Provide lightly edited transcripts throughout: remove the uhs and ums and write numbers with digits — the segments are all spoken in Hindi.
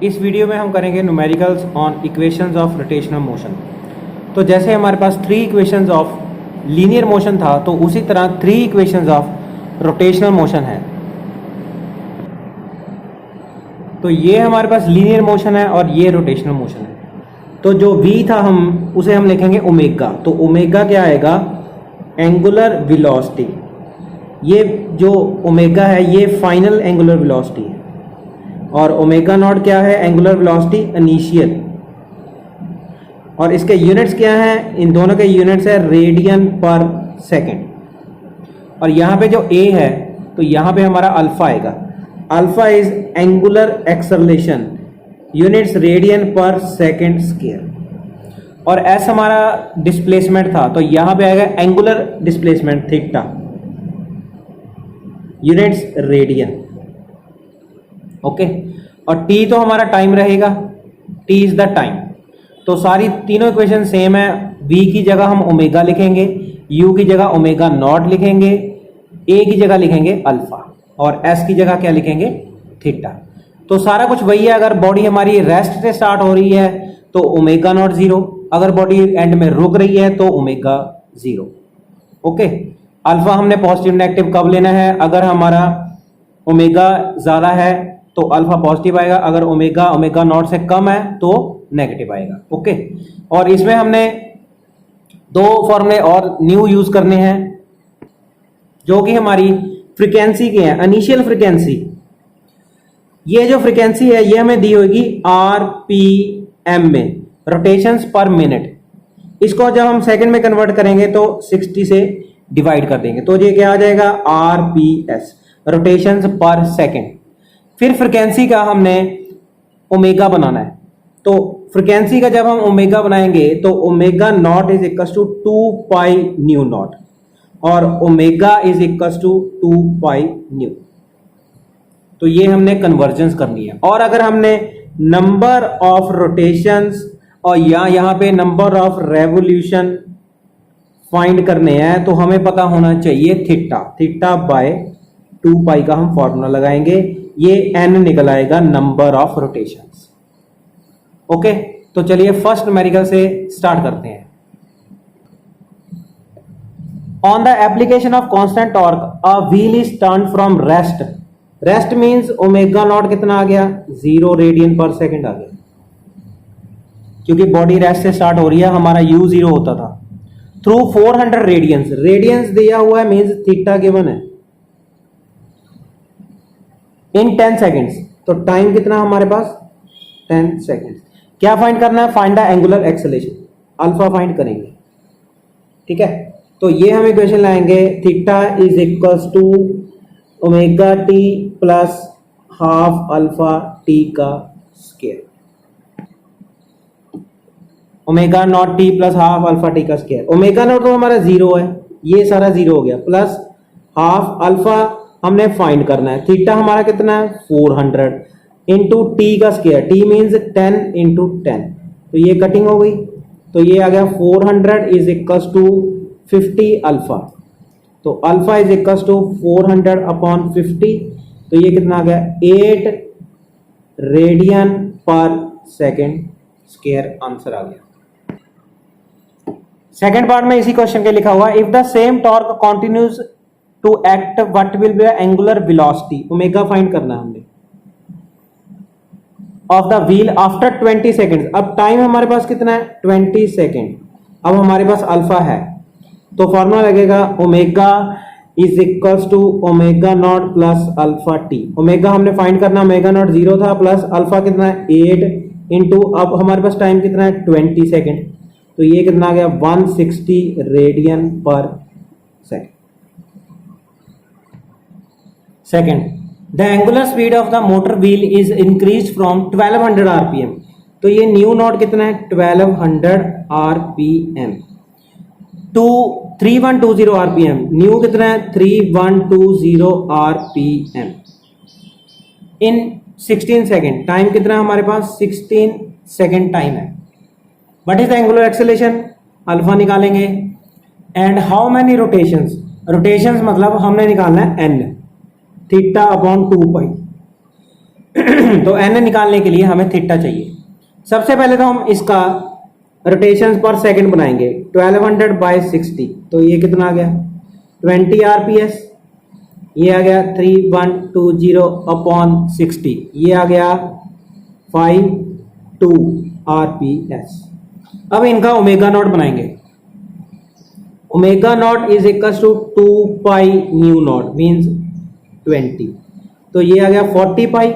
इस वीडियो में हम करेंगे numericals on equations of rotational motion. तो जैसे हमारे पास 3 इक्वेशंस ऑफ लीनियर मोशन था, तो उसी तरह 3 इक्वेशंस ऑफ रोटेशनल मोशन है। तो ये हमारे पास लीनियर मोशन है और ये रोटेशनल मोशन है। तो जो v था उसे हम लिखेंगे ओमेगा। तो ओमेगा क्या आएगा? Angular velocity. ये जो ओमेगा है ये फाइनल एंगुलर वेलोसिटी है, और ओमेगा नॉट क्या है? Angular velocity initial. और इसके यूनिट्स क्या हैं? इन दोनों के यूनिट्स है रेडियन पर सेकेंड। और यहाँ पे जो a है तो यहाँ पे हमारा अल्फा आएगा। Alpha is angular acceleration, units radian per second square. और s हमारा डिस्प्लेसमेंट था, तो यहाँ पे आएगा angular displacement theta, units radian. Okay. और t तो हमारा टाइम रहेगा, t इज द टाइम। तो सारी तीनों इक्वेशन सेम है। v की जगह हम ओमेगा लिखेंगे, u की जगह ओमेगा नॉट लिखेंगे, a की जगह लिखेंगे अल्फा, और s की जगह क्या लिखेंगे? थीटा। तो सारा कुछ वही है। अगर बॉडी हमारी रेस्ट से स्टार्ट हो रही है तो ओमेगा नॉट 0, अगर बॉडी एंड में रुक रही है तो ओमेगा 0। ओके। अल्फा हमने पॉजिटिव नेगेटिव कब लेना है? अगर हमारा ओमेगा ज्यादा है तो अल्फा पॉजिटिव आएगा, अगर ओमेगा ओमेगा नॉट से कम है तो नेगेटिव आएगा। ओके। और इसमें हमने 2 फॉर्मूले और न्यू यूज करने हैं, जो कि हमारी फ्रीक्वेंसी के हैं। इनिशियल फ्रीक्वेंसी, ये जो फ्रीक्वेंसी है ये हमें दी होगी आरपीएम में, रोटेशंस पर मिनट। इसको जब हम सेकंड में कन्वर्ट करेंगे तो 60 से डिवाइड कर देंगे, तो ये क्या आ जाएगा? आरपीएस, रोटेशंस पर सेकंड। फिर फ्रीक्वेंसी का हमने ओमेगा बनाना है। तो फ्रीक्वेंसी का जब हम ओमेगा बनाएंगे तो omega not is equal to 2 pi nu not, और omega is equal to 2 pi nu. तो ये हमने कन्वर्जेंस करनी है। और अगर हमने नंबर ऑफ रोटेशंस और यहाँ पे नंबर ऑफ रेवोल्यूशन फाइंड करने हैं, तो हमें पता होना चाहिए थीटा। थीटा बाय 2 पाई का हम फॉर्मूला लगाएंगे, ये n निकल आएगा नंबर ऑफ रोटेशंस। ओके। तो चलिए फर्स्ट न्यूमेरिकल से स्टार्ट करते हैं। On the application of constant torque a wheel is turn from rest. Rest means omega naught कितना आ गया? 0 रेडियन पर सेकंड आ गया, क्योंकि बॉडी रेस्ट से स्टार्ट हो रही है। हमारा u 0 होता था। थ्रू 400 रेडियंस, रेडियंस दिया हुआ है मींस थीटा गिवन है, इन 10 सेकेंड्स। तो टाइम कितना हमारे पास? 10 सेकेंड्स। क्या फाइंड करना है? Find the angular acceleration, alpha find करेंगे। ठीक है। तो ये हम इक्वेशन लाएंगे, theta is equals to omega t plus half alpha T का square. Omega not T plus half alpha T का स्क्वायर। ओमेगा नॉट तो हमारा 0 है, ये सारा 0 हो गया, प्लस हाफ अल्फा हमने फाइंड करना है। थीटा हमारा कितना है? 400 इंटू टी का स्क्वायर। टी मीन्स 10 इंटू 10, तो ये कटिंग हो गई, तो ये आ गया 400 इज इक्वल टू 50 अल्फा। तो alpha is equal to 400 upon 50, तो ये कितना आ गया? 8 radian per second square. Answer आ गया। सेकेंड पार्ट में इसी क्वेश्चन के लिखा हुआ, if the same torque continues to act what will be angular velocity. Omega find करना है हमने of the wheel after 20 second. अब टाइम हमारे पास कितना है? 20 सेकेंड। अब हमारे पास अल्फा है, तो फॉर्मूला लगेगा omega is equal to omega naught plus alpha T. Omega हमने फाइंड करना, ओमेगा नॉट 0 था, प्लस अल्फा कितना है? 8 इंटू, अब हमारे पास टाइम कितना है? 20 सेकेंड, तो ये कितना आ गया? 160 radian per second. The angular speed of the motor wheel is increase from 1200 RPM. तो ये न्यू नॉट कितना है? 1200 आरपीएम टू 3120 आरपीएम। न्यू कितना है? 3120 आरपीएम इन 16 सेकेंड। टाइम कितना हमारे पास? 16 सेकेंड टाइम है। What is the angular acceleration? Alpha निकालेंगे। And how many rotations? Rotations मतलब हमने निकालना है n, थीटा अपॉन 2 पाई। तो एन निकालने के लिए हमें थीटा चाहिए। सबसे पहले तो हम इसका रोटेशन पर सेकंड बनाएंगे। 1200/60 तो ये कितना आ गया 20 आरपीएस। ये आ गया 3120/60, ये आ गया 52 आरपीएस। अब इनका ओमेगा नॉट बनाएंगे। Omega not is equal to 2 pi nu naught means 20, तो ये आ गया 40 पाई।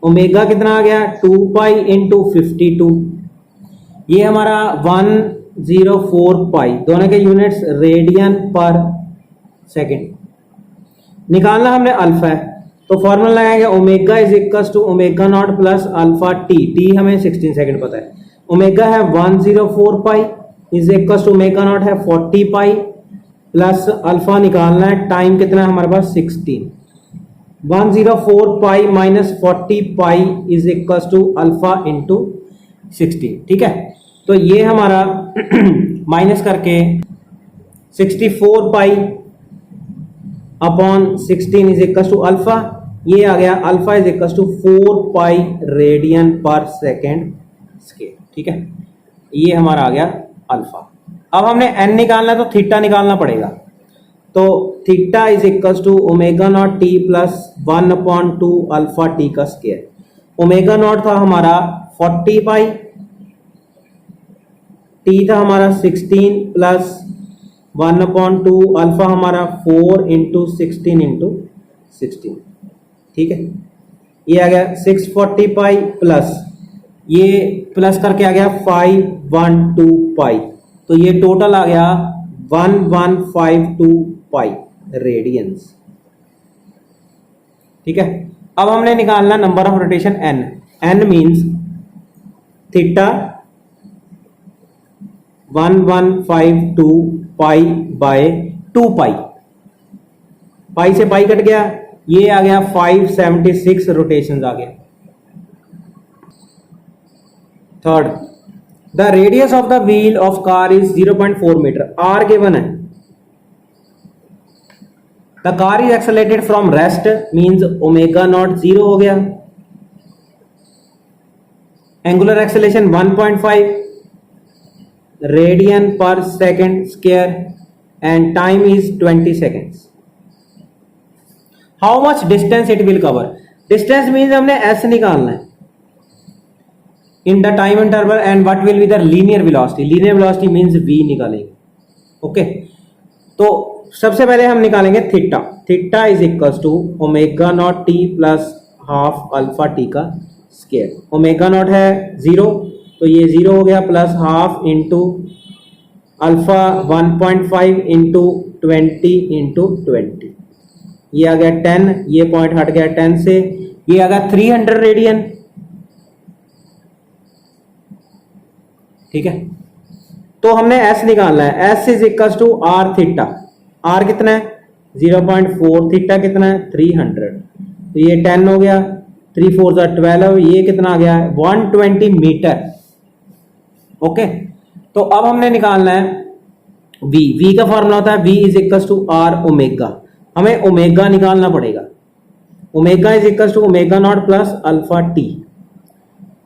ओमेगा कितना आ गया 2 पाई इंटू 52, ये हमारा 104 पाई, दोनों के यूनिट्स रेडियन पर सेकेंड। निकालना हमने अल्फा है, तो फॉर्मूला लगाएंगे omega is equal to omega naught plus alpha t. T हमें 16 सेकंड पता है। ओमेगा है 104 pi is equal to omega naught है 40 पाई प्लस अल्फा निकालना है, टाइम कितना है हमारे पास 16। 104 pi minus 40 pi is equal to alpha into 16। ठीक है, तो ये हमारा माइनस करके 64 pi upon 16 is equal to alpha, ये आ गया alpha is equal to 4 pi radian per second square. ठीक है, ये हमारा आ गया अल्फा। अब हमने एन निकालना है तो थीटा निकालना पड़ेगा। तो theta is equal to omega not T plus 1/2 alpha T का स्केयर। ओमेगा नॉट था हमारा 40 पाई, टी था हमारा 16 प्लस 1/2 अल्फा हमारा 4 इंटू 16 इंटू 16। ठीक है, ये आ गया 640 पाई प्लस ये प्लस करके आ गया 512 पाई, तो ये टोटल आ गया 1152 पाई रेडियंस। ठीक है, अब हमने निकालना number of rotation N. N means theta 1152 pi by 2 pi, pi से पाई कट गया, ये आ गया 576 रोटेशन आ गया। Third, the radius of the wheel of car is 0.4 metre. R given है। The car is accelerated from rest means omega naught 0 हो गया। Angular acceleration 1.5 radian per second square and time is 20 seconds. How much distance it will cover. Distance means हमने एस निकालना है in the time interval and what will be the linear velocity. Linear velocity means v निकालेंगे। ओके, तो सबसे पहले हम निकालेंगे theta. Theta is equal to omega not T plus half alpha T का स्क्वायर। ओमेगा नॉट है 0, तो ये 0 हो गया plus half into alpha 1.5 into 20 into 20, ये आ गया 10, ये पॉइंट हट गया 10 से, ये आ गया 300 रेडियन। ठीक है, तो हमने एस निकालना है। S is equal to R theta. R कितना है 0.4, थीटा कितना है 300, तो ये 10 हो गया, 3 4 12, ये कितना आ गया 120 मीटर। ओके, तो अब हमने निकालना है v। v का फॉर्मूला होता है v is equal to R omega. हमें ओमेगा निकालना पड़ेगा। Omega is equal to omega naught plus alpha T.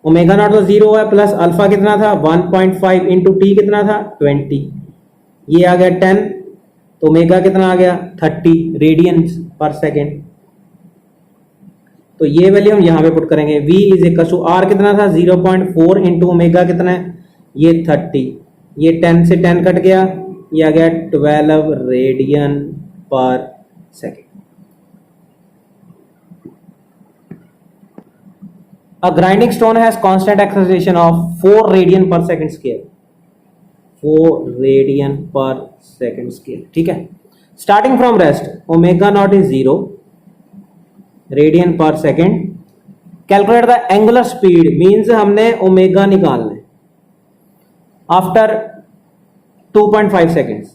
Omega not तो 0 है प्लस अल्फा कितना था 1.5 इंटू टी कितना था 20, ये आ गया 10, तो ओमेगा कितना आ गया 30 रेडियन पर सेकेंड। तो ये वैल्यू हम यहां पे पुट करेंगे। v is equal to R कितना था 0.4 इंटू ओमेगा कितना है ये 30, ये 10 से 10 कट गया, ये आ गया 12 radian per second. A grinding stone has constant acceleration of 4 radian per second scale. 4 radian per second scale. ठीक है, starting from rest omega naught is 0 radian per second. Calculate the angular speed means हमने ओमेगा निकालना है after 2.5 seconds.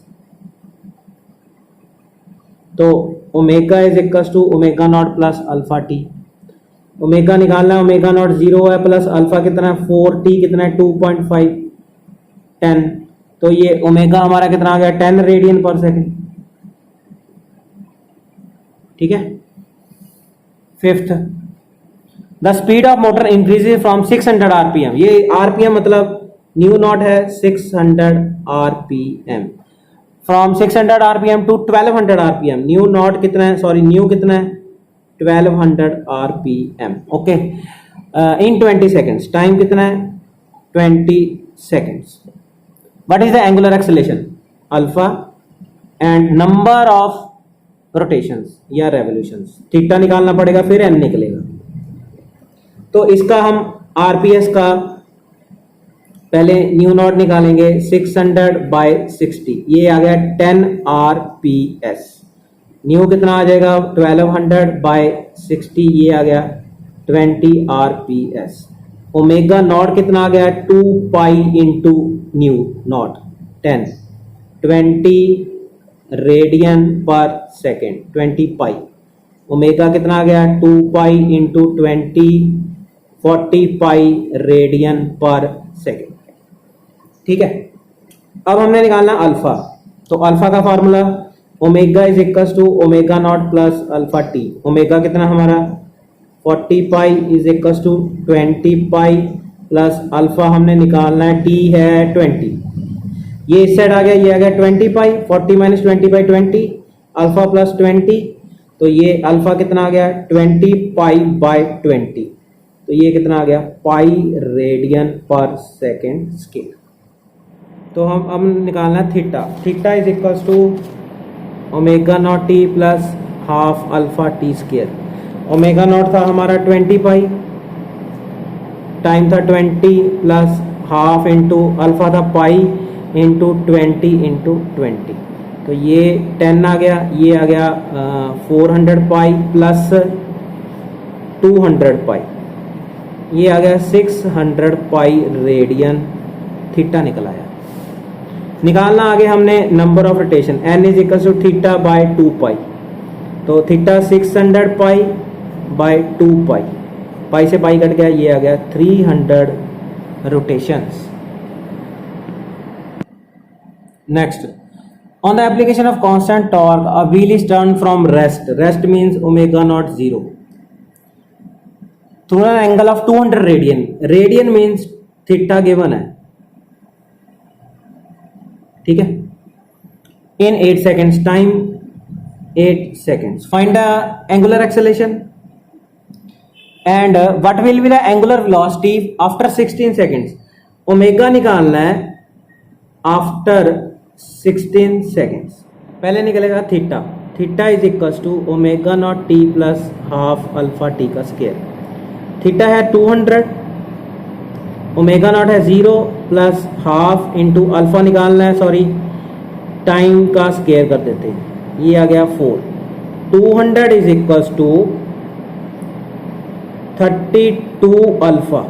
तो omega is equal to omega naught plus alpha T. Omega निकालना है, ओमेगा नॉट 0 है प्लस अल्फा कितना है 4, टी कितना है 2.5 10, तो ये ओमेगा हमारा कितना आ गया 10 रेडियन पर सेकेंड। ठीक है, fifth the speed of motor increases from 600 RPM, ये आरपीएम मतलब न्यू नॉट है 600 RPM, from 600 RPM to 1200 RPM, nu naught कितना है, सॉरी न्यू कितना है 1200 RPM. Okay, in 20 seconds, time कितना है 20 seconds. What is the angular acceleration alpha and number of rotations या रेवोल्यूशंस, थीटा निकालना पड़ेगा फिर एन निकलेगा। तो इसका हम आरपीएस का पहले न्यू नॉट निकालेंगे 600 बाय 60, ये आ गया 10 आरपीएस। न्यू कितना आ जाएगा 1200 बाय 60, ये आ गया 20 आरपीएस। ओमेगा नॉट कितना आ गया 2 pi into nu naught 10, 20 radian per second, 20 pi. Omega कितना आ गया 2 pi into 20, 40 pi radian per second. ठीक है, अब हमने निकालना अल्फा, तो अल्फा का formula omega is equal to omega naught plus alpha T. Omega कितना हमारा 40 pi is equal to 20 pi plus alpha हमने निकालना है, टी है 20, ये इस साइड आ गया, ये आ गया 20 पाई, 40 माइनस 20 बाई 20, अल्फा प्लस 20, तो ये अल्फा कितना आ गया 20 पाई बाय 20, तो ये कितना आ गया pi radian per second square. तो हम अब निकालना है theta, theta is equal to omega not T plus half alpha T square. Omega naught था हमारा 20 पाई, टाइम था 20 प्लस हाफ इंटू अल्फा था पाई इंटू 20 इंटू 20, तो ये 10 आ गया, ये आ गया 400 पाई प्लस 200 पाई, ये आ गया 600 पाई रेडियन, थीटा निकल आया। निकालना आगे हमने number of rotation, N is equal to theta by 2 pi, तो theta 600 pi by 2 pi, pi से पाई कट गया, ये आ गया 300 rotations. Next, on the application of constant torque a wheel is turned from rest means omega naught 0 through an angle of 200 radian means theta given है, ठीक है, in 8 seconds time, 8 seconds find the angular acceleration and what will be the angular velocity after 16 seconds। Omega निकालना है आफ्टर 16 सेकेंड्स, पहले निकलेगा theta, theta is equal to omega not T plus half alpha T का स्केयर। थीटा है 200, ओमेगा नॉट है 0 प्लस हाफ इंटू अल्फा निकालना है, सॉरी टाइम का स्केयर कर देते हैं, ये आ गया 4। 200 is equal to 32 alpha,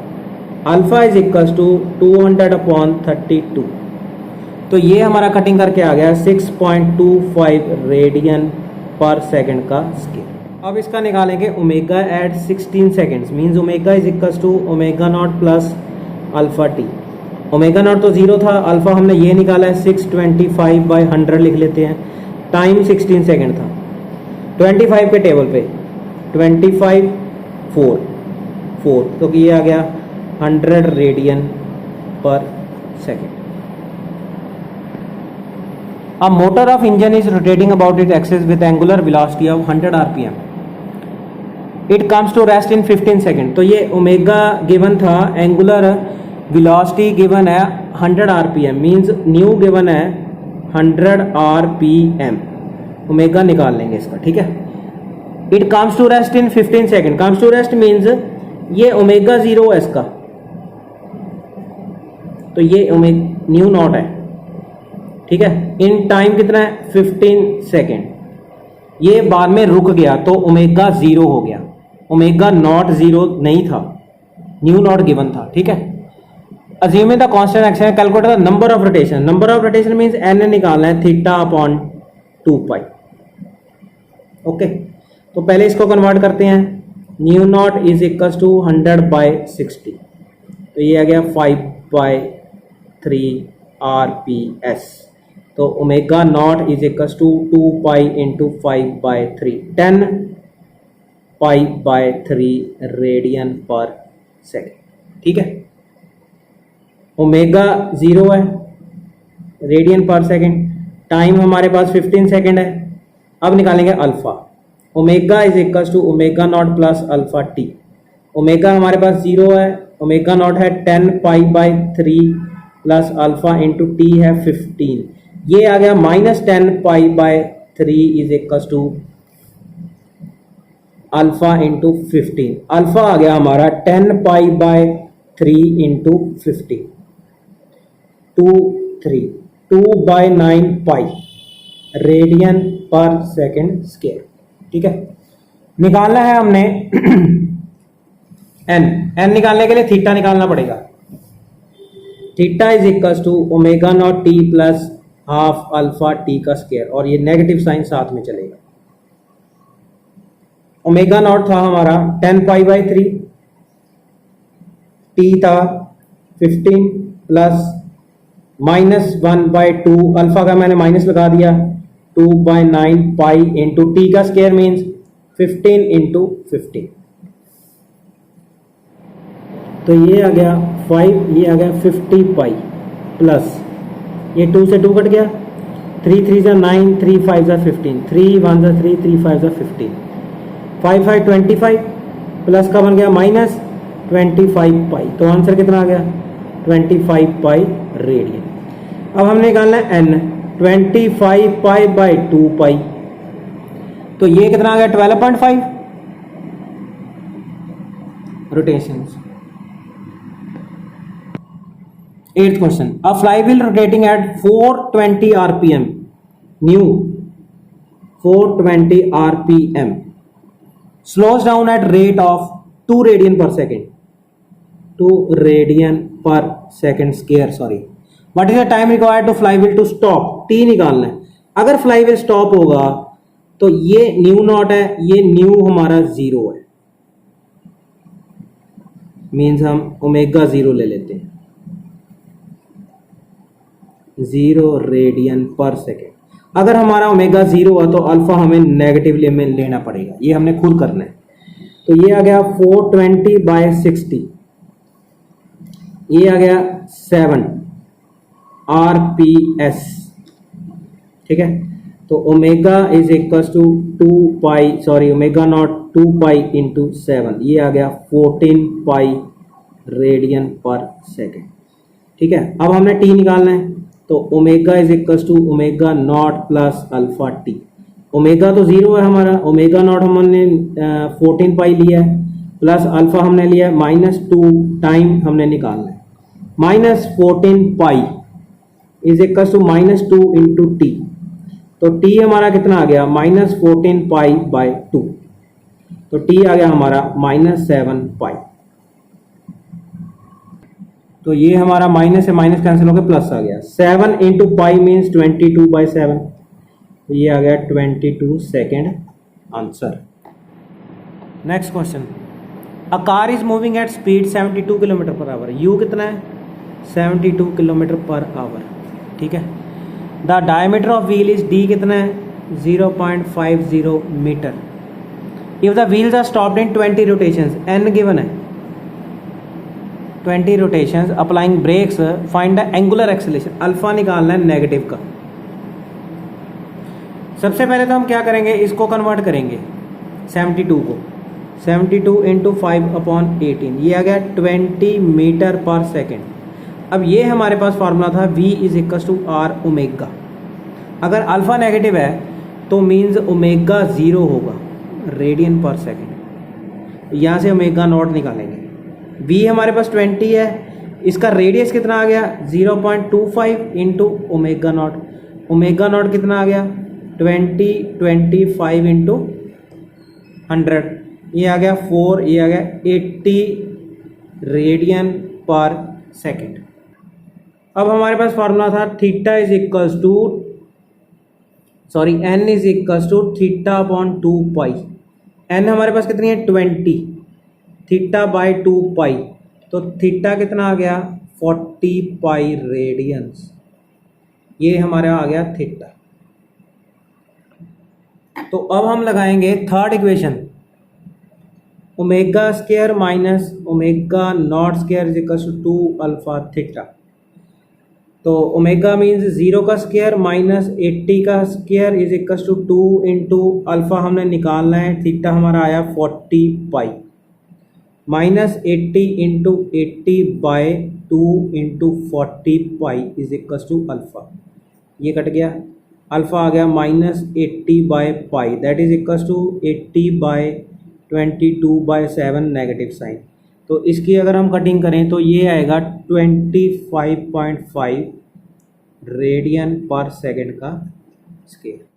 alpha is equal to 200 upon 32, तो ये हमारा कटिंग करके आ गया 6.25 रेडियन पर सेकंड का स्केयर। अब इसका निकालेंगे omega at 16 seconds means omega is equal to omega naught plus alpha T. Omega not तो 0 था, अल्फा हमने ये निकाला है 625 बाई 100 लिख लेते हैं, टाइम 16 सेकेंड था, 25 के टेबल पे 25 4 तो ये आ गया 100 radian per second. A motor of engine is rotating about its axis with angular velocity of 100 rpm. It comes to rest in 15 seconds. तो ये ओमेगा गिवन था, एंगुलर वेलोसिटी गिवन है 100 rpm मींस न्यू गिवन है 100 rpm। ओमेगा निकाल लेंगे इसका, ठीक है। It comes to rest in 15 seconds. comes to rest means ये ओमेगा 0 है इसका, तो ये ओमेगा न्यू नॉट है, ठीक है। इन टाइम कितना है 15 सेकेंड, ये बाद में रुक गया तो ओमेगा 0 हो गया, ओमेगा नॉट 0 नहीं था, न्यू नॉट गिवन था, ठीक है। Assuming the constant action, calculate the number of rotation, number of rotation means N निकालना है थीटा अपॉन 2 पाई। ओके, तो पहले इसको कन्वर्ट करते हैं, nu naught is equal to 100 by 60, तो ये आ गया 5/3 RPS। तो omega not is equal to 2 pi into 5/3, 10 pi by 3 radian per second. ठीक है, ओमेगा 0 है रेडियन पर सेकेंड, टाइम हमारे पास 15 सेकेंड है। अब निकालेंगे alpha. Omega is equal to omega naught plus alpha T. Omega हमारे पास 0 है, ओमेगा नॉट है 10 pi by 3 plus alpha into t है 15। ये आ गया -10 pi by 3 is equal to alpha into 15। Alpha आ गया हमारा 10 pi by 3 into 15, 2/9 pi radian per second square. ठीक है, निकालना है हमने एन निकालने के लिए थीटा निकालना पड़ेगा। Theta is equal to omega not T plus half alpha T का स्क्वायर, और ये नेगेटिव साइन साथ में चलेगा। ओमेगा नॉट था हमारा 10 पाई बाई 3, टी था 15 प्लस -1/2, अल्फा का मैंने माइनस लगा दिया, 2/9 पाई इंटू टी का स्क्वायर मीन्स 15 इंटू 15। तो ये आ गया 5, ये आ गया 50 पाई प्लस ये 2 से 2 कट गया, 3 3 जा 9, 3 5 जा 15, 3 1 जा 3, 3 5 जा 15, 5 5 25 प्लस का बन गया -25 पाई। तो आंसर कितना आ गया 25 पाई रेडियन। अब हमने निकालना है एन, 25 पाई बाई 2 पाई, तो ये कितना आ गया 12.5 rotations. 8th question, a flywheel rotating at 420 RPM, nu 420 RPM slows down at rate of 2 radian per second, 2 radian per second square, sorry. What is the time required to flywheel to stop, T निकालना है। अगर फ्लाईव्हील स्टॉप होगा तो ये न्यू नॉट है, ये न्यू हमारा 0 है, मीन्स हम ओमेगा 0 ले लेते हैं, 0 रेडियन पर सेकेंड। अगर हमारा ओमेगा 0 है तो अल्फा हमें नेगेटिवली में लेना पड़ेगा, ये हमने खुद करना है। तो ये आ गया 420 बाय 60, ये आ गया 7 RPS। ठीक है, तो omega is equal to 2 pi, sorry omega naught 2 pi into 7, ये आ गया 14 पाई रेडियन पर सेकेंड। ठीक है, अब हमने टी निकालना है, तो omega is equal to omega naught plus alpha T. Omega तो 0 है हमारा, ओमेगा नॉट हमने 14 पाई लिया है, प्लस अल्फा हमने लिया है -2, टाइम हमने निकालना है, -14 pi is equal to -2 into T. तो टी हमारा कितना आ गया -14 पाई बाय 2, तो टी आ गया हमारा -7 पाई। तो ये हमारा माइनस से माइनस कैंसिल होकर प्लस आ गया, 7 इंटू पाई मीन्स 22/7, तो ये आ गया 22 second answer. Next question, a car is moving at speed 72 kilometre per hour, u कितना है 72 किलोमीटर पर आवर। ठीक है, the diameter of wheel is D कितना है 0.50 metre. If the wheels are stopped in 20 rotations, N given है 20 rotations, applying brakes, find the angular acceleration, alpha निकालना है नेगेटिव का। सबसे पहले तो हम क्या करेंगे, इसको कन्वर्ट करेंगे 72 को, 72 इंटू 5/18, ये आ गया 20 मीटर पर सेकेंड। अब ये हमारे पास फार्मूला था v is equal to R omega. अगर अल्फा नेगेटिव है तो मीन्स ओमेगा 0 होगा रेडियन पर सेकेंड। यहाँ से ओमेगा नॉट निकालेंगे, v हमारे पास 20 है, इसका रेडियस कितना आ गया 0.25 into omega naught, omega naught कितना आ गया 25 इंटू 100, ये आ गया 4, ये आ गया 80 रेडियन पर सेकेंड। अब हमारे पास फार्मूला था theta is equals to, sorry N is equals to theta upon 2 pi. N हमारे पास कितनी है 20, थीटा बाय 2 पाई, तो थीटा कितना आ गया 40 पाई रेडियंस, ये हमारा आ गया थीटा। तो अब हम लगाएंगे third equation, omega square minus omega naught square is equal to 2 alpha theta. तो ओमेगा मीन्स 0 का स्क्वायर माइनस 80 का square is equal to 2 into alpha हमने निकालना है, थीटा हमारा आया 40 pi, minus 80 into 80 by 2 into 40 pi is equal to alpha, ये कट गया, अल्फा आ गया minus 80 by pi that is equal to 80 bye 22/7 negative sign. तो इसकी अगर हम कटिंग करें तो ये आएगा 25.5 रेडियन पर सेकंड का स्केल।